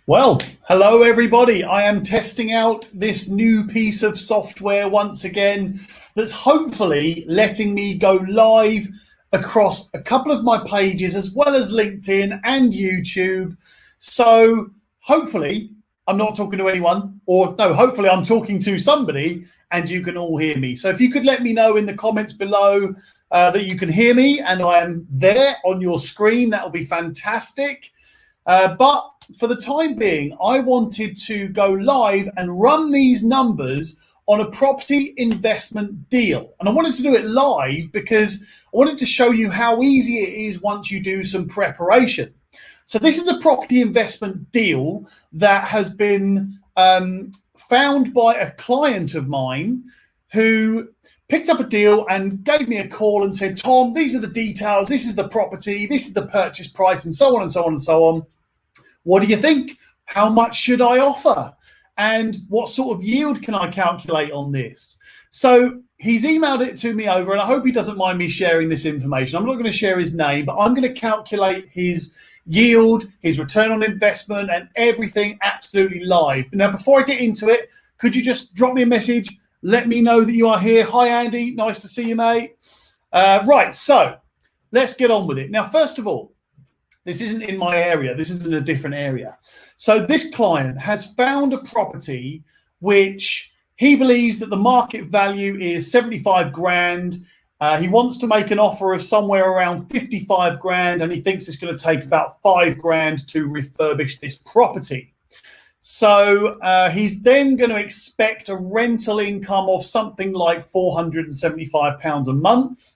Well, hello everybody. I am testing out this new piece of software once again that's hopefully letting me go live across a couple of my pages as well as LinkedIn and YouTube. So hopefully I'm not talking to anyone, or no, hopefully I'm talking to somebody and you can all hear me. So if you could let me know in the comments below that you can hear me and I am there on your screen, that will be fantastic. But for the time being, I wanted to go live and run these numbers on a property investment deal. And I wanted to do it live because I wanted to show you how easy it is once you do some preparation. So this is a property investment deal that has been found by a client of mine who picked up a deal and gave me a call and said, Tom, these are the details. This is the property. This is the purchase price, and so on and so on and so on. What do you think? How much should I offer? And what sort of yield can I calculate on this? So he's emailed it to me over, and I hope he doesn't mind me sharing this information. I'm not going to share his name, but I'm going to calculate his yield, his return on investment, and everything absolutely live. Now, before I get into it, could you just drop me a message? Let me know that you are here. Hi, Andy. Nice to see you, mate. Right, so let's get on with it. Now, first of all, this isn't in my area. This is in a different area. So this client has found a property which he believes that the market value is 75 grand. He wants to make an offer of somewhere around 55 grand, and he thinks it's going to take about 5 grand to refurbish this property. So he's then going to expect a rental income of something like £475 a month.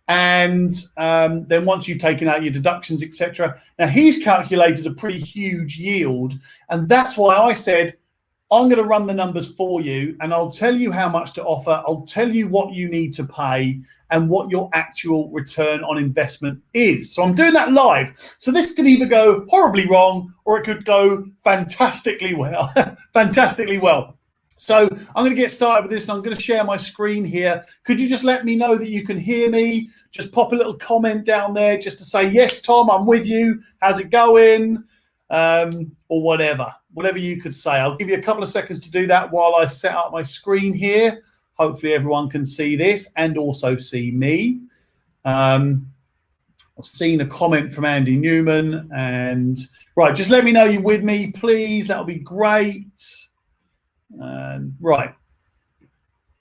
And then once you've taken out your deductions, etc. Now he's calculated a pretty huge yield, and that's why I said I'm going to run the numbers for you, and I'll tell you how much to offer. I'll tell you what you need to pay and what your actual return on investment is. So I'm doing that live. So this could either go horribly wrong or it could go fantastically well. Fantastically well. So I'm going to get started with this, and I'm going to share my screen here. Could you just let me know that you can hear me? Just pop a little comment down there just to say, yes, Tom, I'm with you. How's it going? Or whatever you could say. I'll give you a couple of seconds to do that while I set up my screen here. Hopefully everyone can see this and also see me. I've seen a comment from Andy Newman. And right, just let me know you're with me, please. That'll be great. Right.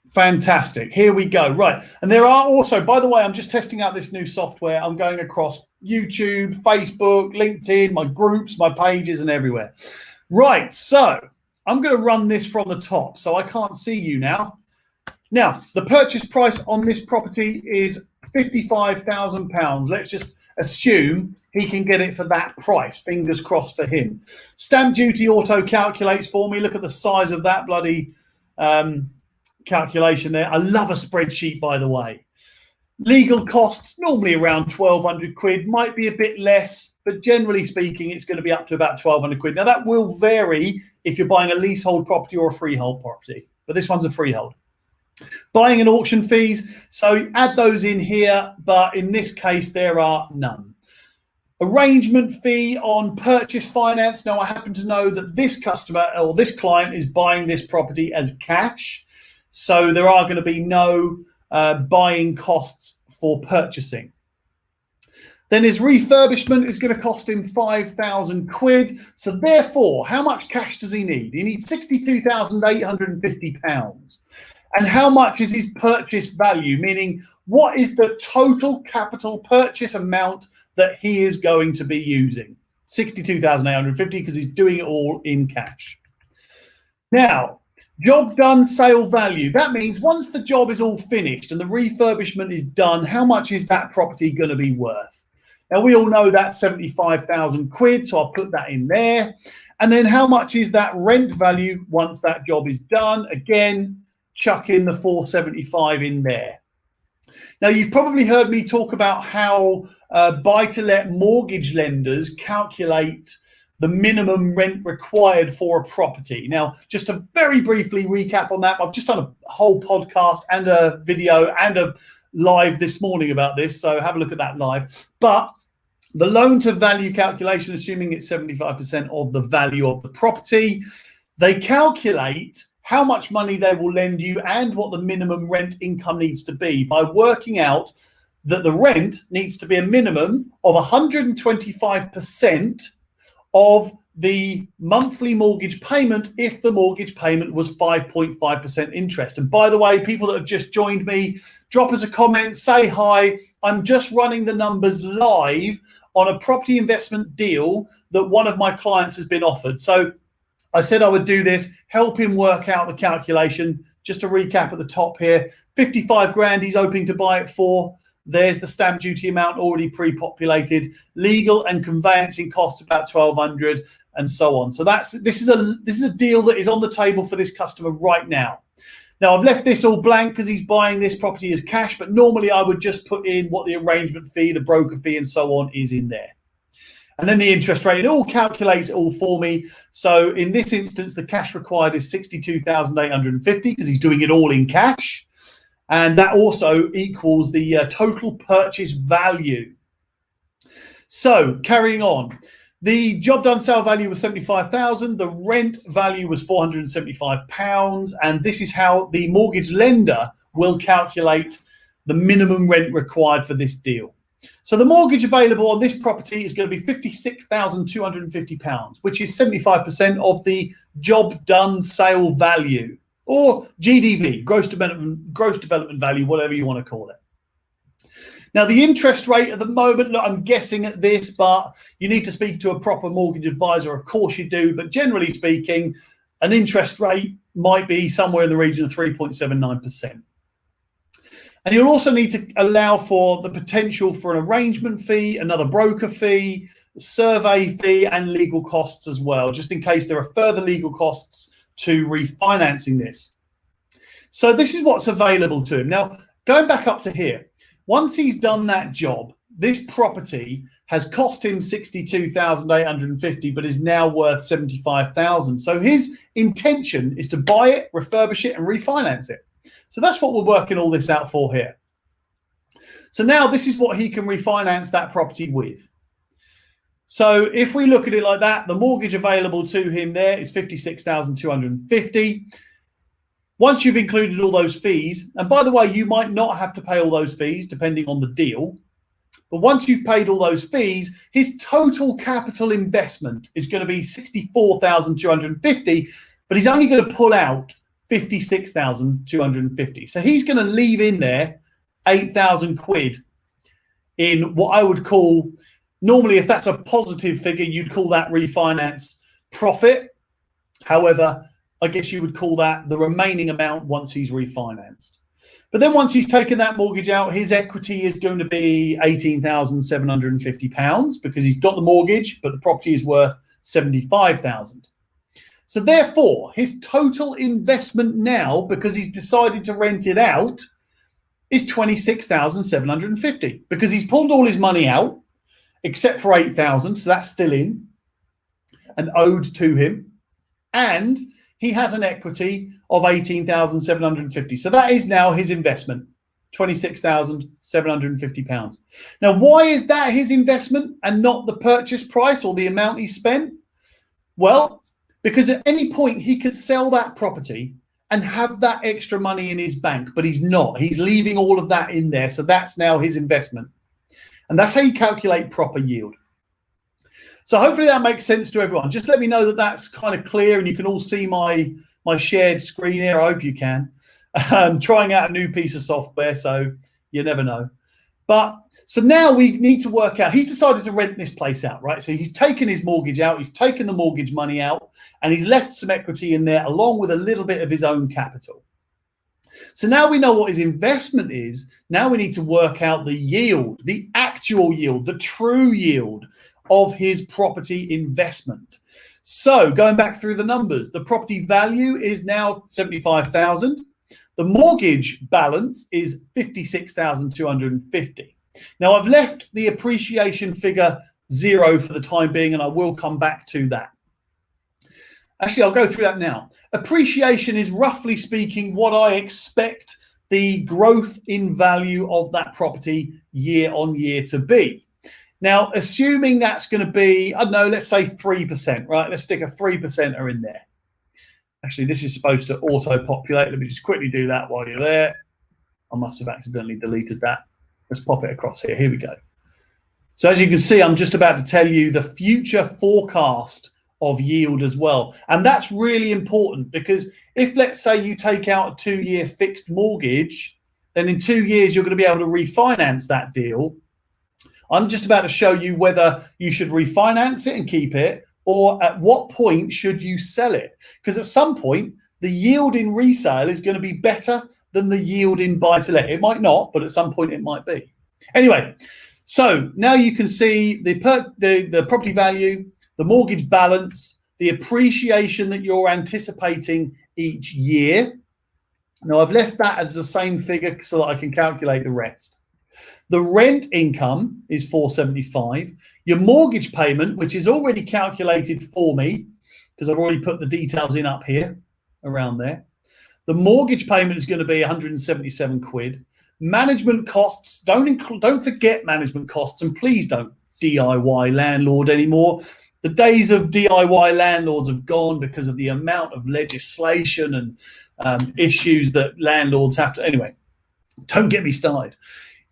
Fantastic. Here we go. Right. And there are also, by the way, I'm just testing out this new software. I'm going across YouTube, Facebook, LinkedIn, my groups, my pages, and everywhere. Right. So I'm going to run this from the top. So I can't see you now. Now, the purchase price on this property is £55,000. Let's just assume he can get it for that price. Fingers crossed for him. Stamp duty auto calculates for me. Look at the size of that bloody calculation there. I love a spreadsheet, by the way. Legal costs normally around 1,200 quid, might be a bit less, but generally speaking, it's going to be up to about 1,200 quid. Now that will vary if you're buying a leasehold property or a freehold property, but this one's a freehold. Buying and auction fees, so add those in here, but in this case, there are none. Arrangement fee on purchase finance. Now, I happen to know that this customer or this client is buying this property as cash, so there are going to be no buying costs for purchasing. Then his refurbishment is going to cost him 5,000 quid. So therefore, how much cash does he need? He needs £62,850. And how much is his purchase value? Meaning, what is the total capital purchase amount that he is going to be using? 62,850 because he's doing it all in cash. Now, job done, sale value. That means once the job is all finished and the refurbishment is done, how much is that property going to be worth? Now, we all know that's 75,000 quid, so I'll put that in there. And then how much is that rent value once that job is done? Again, chuck in the 475 in there. Now, you've probably heard me talk about how buy-to-let mortgage lenders calculate the minimum rent required for a property. Now, just to very briefly recap on that, I've just done a whole podcast and a video and a live this morning about this, so have a look at that live. But The loan to value calculation, assuming it's 75% of the value of the property, they calculate how much money they will lend you and what the minimum rent income needs to be by working out that the rent needs to be a minimum of 125% of the monthly mortgage payment if the mortgage payment was 5.5% interest. And by the way, people that have just joined me, drop us a comment, say hi. I'm just running the numbers live on a property investment deal that one of my clients has been offered. So I said I would do this, help him work out the calculation. Just to recap at the top here, 55 grand he's hoping to buy it for. There's the stamp duty amount already pre-populated, legal and conveyancing costs about 1,200, and so on. So this is a deal that is on the table for this customer right now. Now I've left this all blank because he's buying this property as cash, but normally I would just put in what the arrangement fee, the broker fee, and so on is in there. And then the interest rate, it all calculates it all for me. So in this instance, the cash required is 62,850 because he's doing it all in cash. And that also equals the total purchase value. So carrying on, the job done sale value was 75,000. The rent value was £475. And this is how the mortgage lender will calculate the minimum rent required for this deal. So the mortgage available on this property is going to be £56,250, which is 75% of the job done sale value, or GDV, gross development value, whatever you want to call it. Now, the interest rate at the moment, look, I'm guessing at this, but you need to speak to a proper mortgage advisor. Of course you do, but generally speaking, an interest rate might be somewhere in the region of 3.79%. And you'll also need to allow for the potential for an arrangement fee, another broker fee, survey fee, and legal costs as well, just in case there are further legal costs to refinancing this. So this is what's available to him. Now, going back up to here, once he's done that job, this property has cost him 62,850, but is now worth 75,000. So his intention is to buy it, refurbish it, and refinance it. So that's what we're working all this out for here. So now this is what he can refinance that property with. So if we look at it like that, the mortgage available to him there is 56,250. Once you've included all those fees, and by the way, you might not have to pay all those fees depending on the deal, but once you've paid all those fees, his total capital investment is going to be 64,250, but he's only going to pull out 56,250. So he's going to leave in there 8,000 quid in what I would call, normally if that's a positive figure, you'd call that refinance profit. However, I guess you would call that the remaining amount once he's refinanced. But then once he's taken that mortgage out, his equity is going to be £18,750 because he's got the mortgage, but the property is worth 75,000. So therefore, his total investment now, because he's decided to rent it out, is 26,750 because he's pulled all his money out except for 8,000, so that's still in and owed to him, and he has an equity of 18,750. So that is now his investment, £26,750. Now, why is that his investment and not the purchase price or the amount he spent? Well, because at any point he could sell that property and have that extra money in his bank, but he's not. He's leaving all of that in there. So that's now his investment. And that's how you calculate proper yield. So hopefully that makes sense to everyone. Just let me know that that's kind of clear and you can all see my shared screen here. I hope you can. Trying out a new piece of software, so you never know. But so now we need to work out, he's decided to rent this place out, right? So he's taken his mortgage out, he's taken the mortgage money out, and he's left some equity in there along with a little bit of his own capital. So now we know what his investment is. Now we need to work out the yield, the actual yield, the true yield of his property investment. So going back through the numbers, the property value is now 75,000. The mortgage balance is 56,250. Now I've left the appreciation figure 0 for the time being, and I will come back to that. Actually, I'll go through that now. Appreciation is roughly speaking what I expect the growth in value of that property year on year to be. Now, assuming that's going to be, I don't know, let's say 3%, right? Let's stick a 3%er in there. Actually, this is supposed to auto-populate. Let me just quickly do that while you're there. I must have accidentally deleted that. Let's pop it across here. Here we go. So as you can see, I'm just about to tell you the future forecast of yield as well. And that's really important because if, let's say, you take out a 2-year fixed mortgage, then in 2 years, you're going to be able to refinance that deal. I'm just about to show you whether you should refinance it and keep it, or at what point should you sell it? Because at some point, the yield in resale is going to be better than the yield in buy-to-let. It might not, but at some point it might be. Anyway, so now you can see the property value, the mortgage balance, the appreciation that you're anticipating each year. Now, I've left that as the same figure so that I can calculate the rest. The rent income is 475. Your mortgage payment, which is already calculated for me, because I've already put the details in up here, around there. The mortgage payment is going to be 177 quid. Management costs, don't forget management costs, and please don't DIY landlord anymore. The days of DIY landlords have gone because of the amount of legislation and issues that landlords have to. Anyway, don't get me started.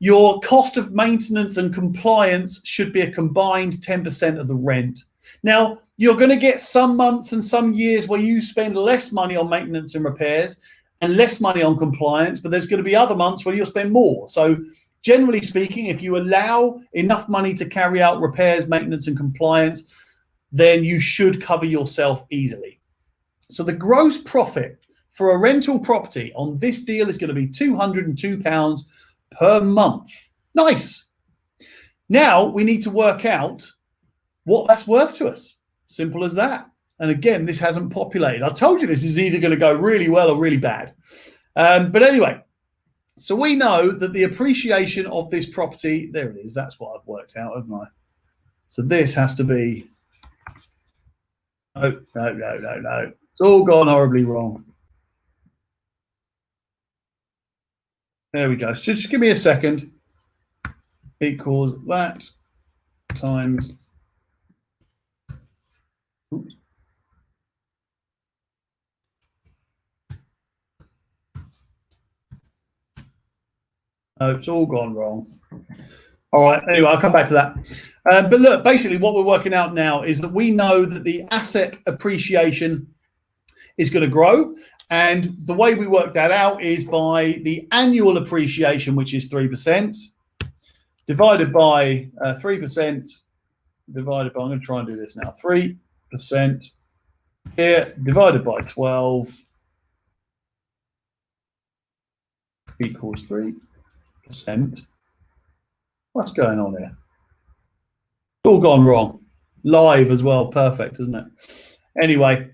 Your cost of maintenance and compliance should be a combined 10% of the rent. Now, you're going to get some months and some years where you spend less money on maintenance and repairs and less money on compliance, but there's going to be other months where you'll spend more. So generally speaking, if you allow enough money to carry out repairs, maintenance and compliance, then you should cover yourself easily. So the gross profit for a rental property on this deal is going to be £202 per month. Nice. Now we need to work out what that's worth to us. Simple as that. And again, this hasn't populated. I told you this is either going to go really well or really bad. But anyway, so we know that the appreciation of this property, there it is. That's what I've worked out, haven't I? So this has to be, no. It's all gone horribly wrong. There we go. So just give me a second. Equals that times. Oops. Oh, it's all gone wrong. All right. Anyway, I'll come back to that. But look, basically what we're working out now is that we know that the asset appreciation is going to grow. And the way we work that out is by the annual appreciation, which is 3%, divided by 3%, divided by, I'm going to try and do this now, 3% here, divided by 12 equals 3%. What's going on here? It's all gone wrong. Live as well. Perfect, isn't it? Anyway.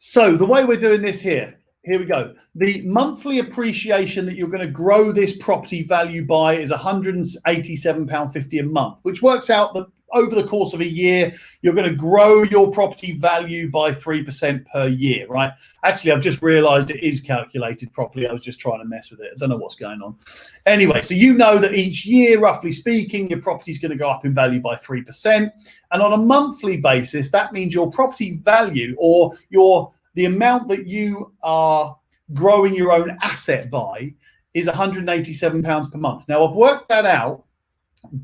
So the way we're doing this here we go. The monthly appreciation that you're going to grow this property value by is £187.50 a month, which works out that over the course of a year, you're going to grow your property value by 3% per year, right? Actually, I've just realized it is calculated properly. I was just trying to mess with it. I don't know what's going on. Anyway, so you know that each year, roughly speaking, your property is going to go up in value by 3%. And on a monthly basis, that means your property value or the amount that you are growing your own asset by is £187 per month. Now, I've worked that out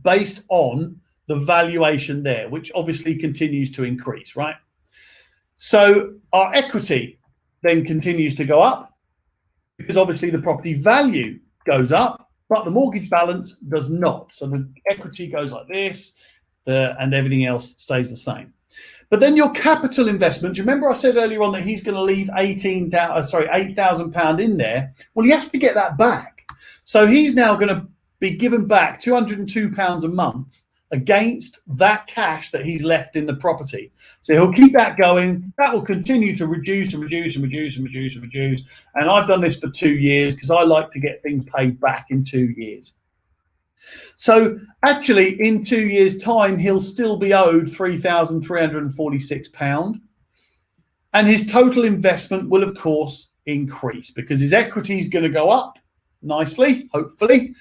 based on the valuation there, which obviously continues to increase, right? So our equity then continues to go up because obviously the property value goes up, but the mortgage balance does not. So the equity goes like this, and everything else stays the same. But then your capital investment, do you remember I said earlier on that he's going to leave £8,000 in there? Well, he has to get that back. So he's now going to be given back £202 a month against that cash that he's left in the property. So he'll keep that going. That will continue to reduce and reduce and reduce and reduce and reduce. And I've done this for 2 years because I like to get things paid back in 2 years. So actually, in 2 years' time, he'll still be owed £3,346. And his total investment will, of course, increase because his equity is going to go up nicely, hopefully.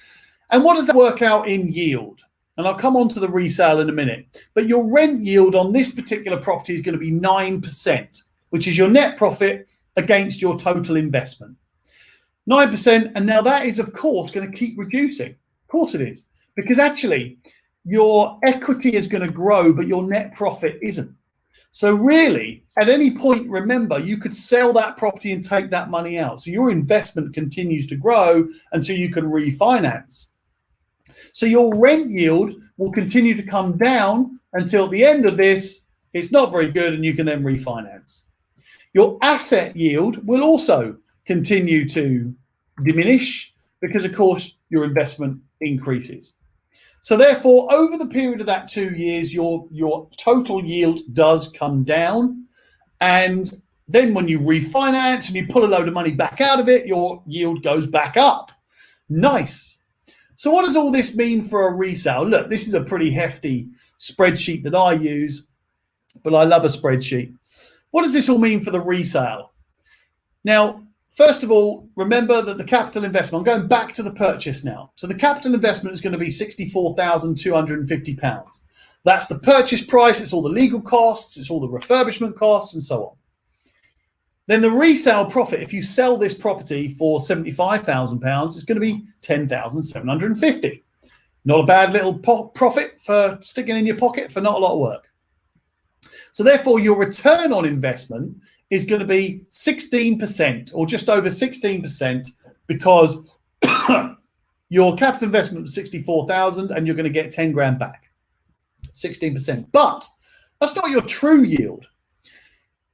And what does that work out in yield? and I'll come on to the resale in a minute, but your rent yield on this particular property is going to be 9%, which is your net profit against your total investment. 9%, and now that is, of course, going to keep reducing. Of course it is, because actually your equity is going to grow, but your net profit isn't. So really, at any point, remember, you could sell that property and take that money out. So your investment continues to grow until you can refinance. So your rent yield will continue to come down until at the end of this, it's not very good, and you can then refinance. Your asset yield will also continue to diminish because, of course, your investment increases. So therefore, over the period of that 2 years, your total yield does come down. And then when you refinance and you pull a load of money back out of it, your yield goes back up. Nice. So what does all this mean for a resale? Look, this is a pretty hefty spreadsheet that I use, but I love a spreadsheet. What does this all mean for the resale? Now, first of all, remember that the capital investment, I'm going back to the purchase now. So the capital investment is going to be £64,250. That's the purchase price. It's all the legal costs. It's all the refurbishment costs and so on. Then the resale profit, if you sell this property for £75,000, it's going to be £10,750. Not a bad little profit for sticking in your pocket for not a lot of work. So therefore, your return on investment is going to be 16% or just over 16% because your capital investment was 64,000 and you're going to get 10 grand back, 16%. But that's not your true yield.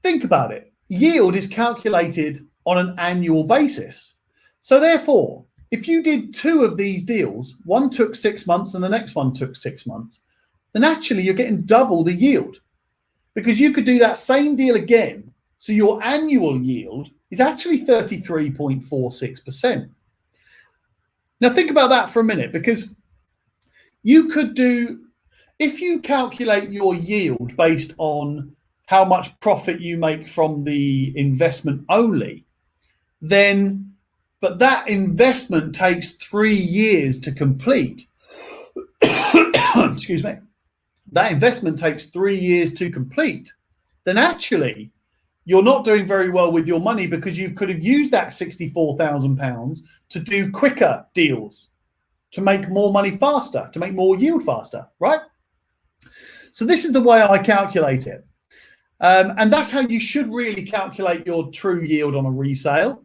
Think about it. Yield is calculated on an annual basis. So therefore, if you did 2 of these deals, one took 6 months and the next one took 6 months, then actually you're getting double the yield because you could do that same deal again. So your annual yield is actually 33.46%. Now think about that for a minute, because you could do, if you calculate your yield based on how much profit you make from the investment only, then, but that investment takes 3 years to complete. Excuse me. That investment takes 3 years to complete, then actually you're not doing very well with your money because you could have used that £64,000 to do quicker deals, to make more money faster, to make more yield faster, right? So this is the way I calculate it. And that's how you should really calculate your true yield on a resale.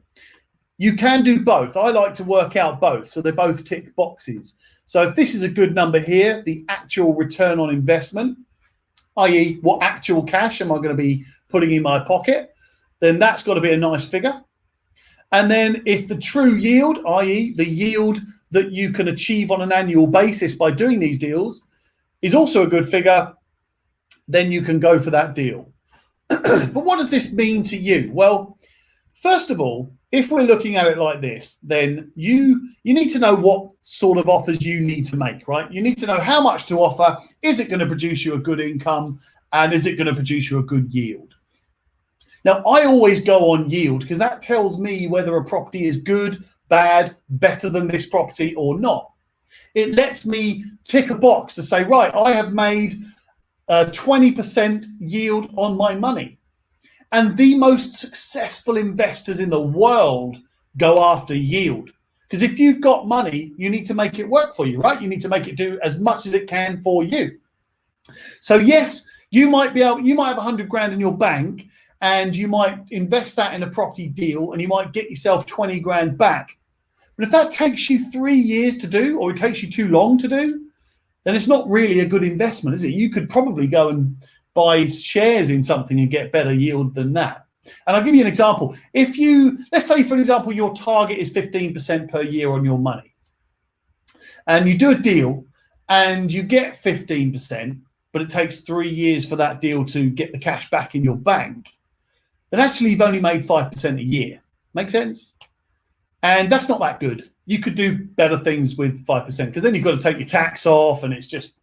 You can do both. I like to work out both, so they both tick boxes. So if this is a good number here, the actual return on investment, i.e. what actual cash am I going to be putting in my pocket, then that's got to be a nice figure. And then if the true yield, i.e. the yield that you can achieve on an annual basis by doing these deals, is also a good figure, then you can go for that deal. But what does this mean to you? Well, first of all, if we're looking at it like this, then you need to know what sort of offers you need to make, right? You need to know how much to offer. Is it going to produce you a good income? And is it going to produce you a good yield? Now, I always go on yield because that tells me whether a property is good, bad, better than this property or not. It lets me tick a box to say, right, I have made a 20% yield on my money. And the most successful investors in the world go after yield. Because if you've got money, you need to make it work for you, right? You need to make it do as much as it can for you. So yes, you might have 100 grand in your bank and you might invest that in a property deal and you might get yourself 20 grand back. But if that takes you 3 years to do, or it takes you too long to do, then it's not really a good investment, is it? You could probably go and buy shares in something and get better yield than that. And I'll give you an example. If you, let's say, for example, your target is 15% per year on your money, and you do a deal and you get 15%, but it takes 3 years for that deal to get the cash back in your bank, then actually you've only made 5% a year. Make sense? And that's not that good. You could do better things with 5% because then you've got to take your tax off and it's just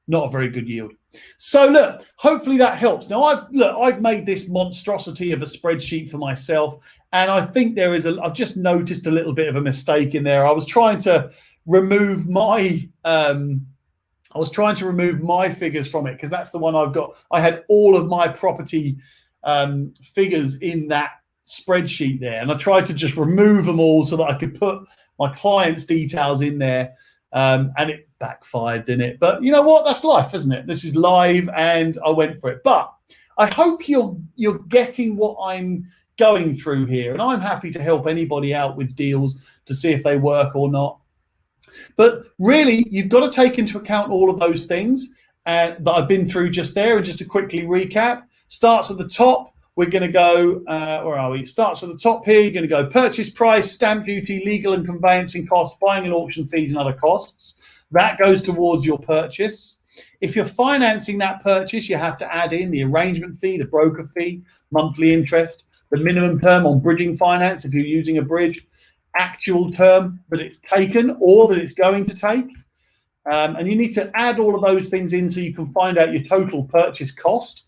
not a very good yield. So look, hopefully that helps. Now I've made this monstrosity of a spreadsheet for myself, and I think I've just noticed a little bit of a mistake in there. I was trying to remove my I was trying to remove my figures from it because that's the one I've got. I had all of my property figures in that spreadsheet there, and I tried to just remove them all so that I could put my clients' details in there, and it backfired, didn't it? But you know what? That's life, isn't it? This is live, and I went for it. But I hope you're getting what I'm going through here, and I'm happy to help anybody out with deals to see if they work or not. But really, you've got to take into account all of those things that I've been through just there. And just to quickly recap, starts at the top. We're going to go, where are we? Starts at the top here. You're going to go purchase price, stamp duty, legal and conveyancing costs, buying and auction fees and other costs. That goes towards your purchase. If you're financing that purchase, you have to add in the arrangement fee, the broker fee, monthly interest, the minimum term on bridging finance if you're using a bridge, actual term that it's taken or that it's going to take. And you need to add all of those things in so you can find out your total purchase cost.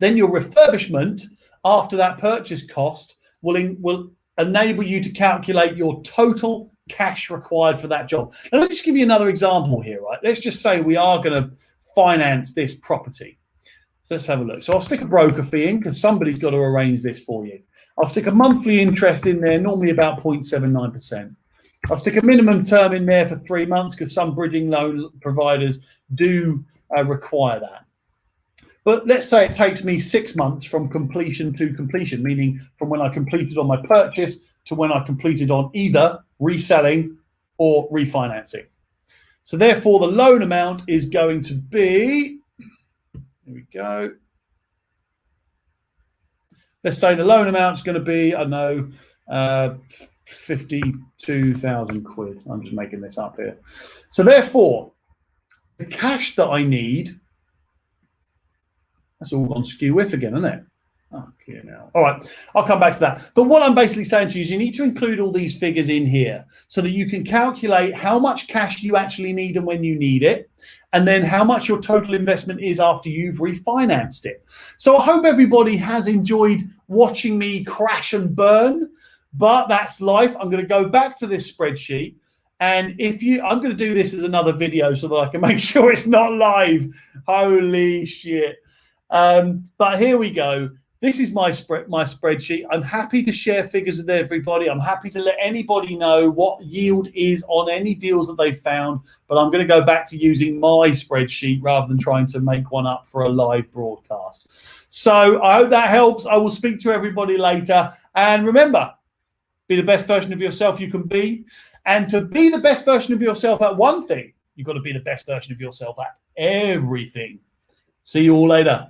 Then your refurbishment after that purchase cost will enable you to calculate your total cash required for that job. Now, let me just give you another example here, right? Let's just say we are going to finance this property. So let's have a look. So I'll stick a broker fee in because somebody's got to arrange this for you. I'll stick a monthly interest in there, normally about 0.79%. I'll stick a minimum term in there for 3 months because some bridging loan providers do require that. But let's say it takes me 6 months from completion to completion, meaning from when I completed on my purchase to when I completed on either reselling or refinancing. So therefore, the loan amount is going to be, here we go. Let's say the loan amount is going to be, I don't know, 52,000 quid. I'm just making this up here. So therefore, the cash that I need, that's all gone skew with again, isn't it? Okay, now. All right, I'll come back to that. But what I'm basically saying to you is you need to include all these figures in here so that you can calculate how much cash you actually need and when you need it, and then how much your total investment is after you've refinanced it. So I hope everybody has enjoyed watching me crash and burn, but that's life. I'm going to go back to this spreadsheet, and I'm going to do this as another video so that I can make sure it's not live. Holy shit. But here we go. This is my spreadsheet. I'm happy to share figures with everybody. I'm happy to let anybody know what yield is on any deals that they've found, but I'm going to go back to using my spreadsheet rather than trying to make one up for a live broadcast. So I hope that helps. I will speak to everybody later. And remember, be the best version of yourself you can be. And to be the best version of yourself at one thing, you've got to be the best version of yourself at everything. See you all later.